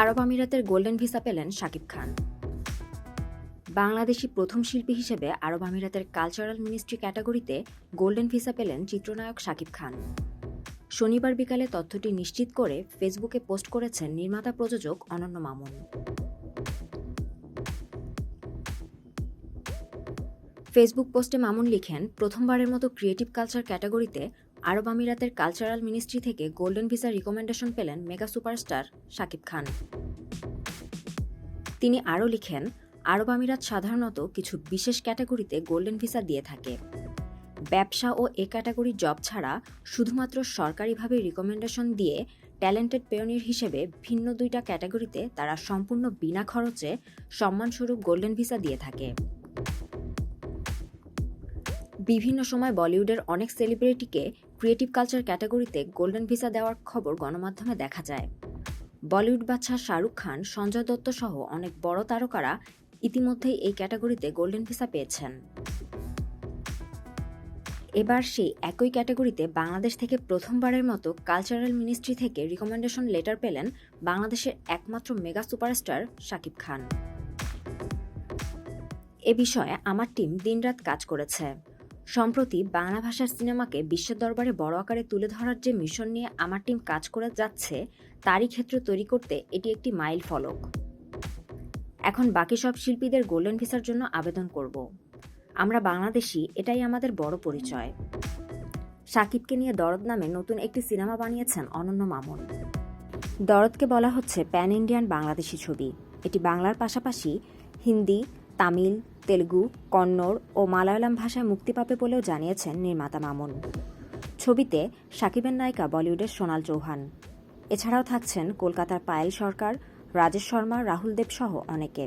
আরব আমিরাতের golden visa পেলেন শাকিব খান। বাংলাদেশি প্রথম শিল্পী হিসেবে আরব আমিরাতের কালচারাল মিনিস্ট্রি ক্যাটাগরিতে গোল্ডেন ভিসা পেলেন চিত্রনায়ক শাকিব খান। শনিবার বিকালে তথ্যটি নিশ্চিত করে ফেসবুকে পোস্ট করেছেন নির্মাতা প্রযোজক অনন্য মামুন। ফেসবুক পোস্টে মামুন লিখেন, প্রথমবারের মতো ক্রিয়েটিভ কালচার ক্যাটাগরিতে আরব আমিরাতের কালচারাল মিনিস্ট্রি থেকে গোল্ডেন ভিসা রিকমেন্ডেশন পেলেন মেগা সুপারস্টার শাকিব খান। তিনি আরও লিখেন, আরব আমিরাত সাধারণত কিছু বিশেষ ক্যাটাগরিতে গোল্ডেন ভিসা দিয়ে থাকে। ব্যবসা ও এ ক্যাটাগরির জব ছাড়া শুধুমাত্র সরকারিভাবে রিকমেন্ডেশন দিয়ে ট্যালেন্টেড পেওনির হিসেবে ভিন্ন দুইটা ক্যাটাগরিতে তারা সম্পূর্ণ বিনা খরচে সম্মানস্বরূপ গোল্ডেন ভিসা দিয়ে থাকে। বিভিন্ন সময় বলিউডের অনেক সেলিব্রিটিকে ক্রিয়েটিভ কালচার ক্যাটাগরিতে গোল্ডেন ভিসা দেওয়ার খবর গণমাধ্যমে দেখা যায়। বলিউড বাদশা শাহরুখ খান, সঞ্জয় দত্ত সহ অনেক বড় তারকারা ইতিমধ্যেই এই ক্যাটাগরিতে গোল্ডেন ভিসা পেয়েছেন। এবার সেই একই ক্যাটাগরিতে বাংলাদেশ থেকে প্রথমবারের মতো কালচারাল মিনিস্ট্রি থেকে রিকমেন্ডেশন লেটার পেলেন বাংলাদেশের একমাত্র মেগা সুপারস্টার শাকিব খান। এ বিষয়ে আমার টিম দিনরাত কাজ করেছে। সম্প্রতি বাংলা ভাষার সিনেমাকে বিশ্বের দরবারে বড় আকারে তুলে ধরার যে মিশন নিয়ে আমার টিম কাজ করে যাচ্ছে তারই ক্ষেত্র তৈরি করতে এটি একটি মাইল ফলক। এখন বাকি সব শিল্পীদের গোল্ডেন ভিসার জন্য আবেদন করব। আমরা বাংলাদেশি, এটাই আমাদের বড় পরিচয়। শাকিবকে নিয়ে দরদ নামে নতুন একটি সিনেমা বানিয়েছেন অনন্য মামুন। দরদকে বলা হচ্ছে প্যান ইন্ডিয়ান বাংলাদেশি ছবি। এটি বাংলার পাশাপাশি হিন্দি, তামিল, তেলুগু, কন্নড় ও মালায়ালাম ভাষায় মুক্তি পাবে বলেও জানিয়েছেন নির্মাতা মামুন। ছবিতে শাকিবের নায়িকা বলিউডের সোনাল চৌহান। এছাড়াও থাকছেন কলকাতার পায়েল সরকার, রাজেশ শর্মা, রাহুল দেব সহ অনেকে।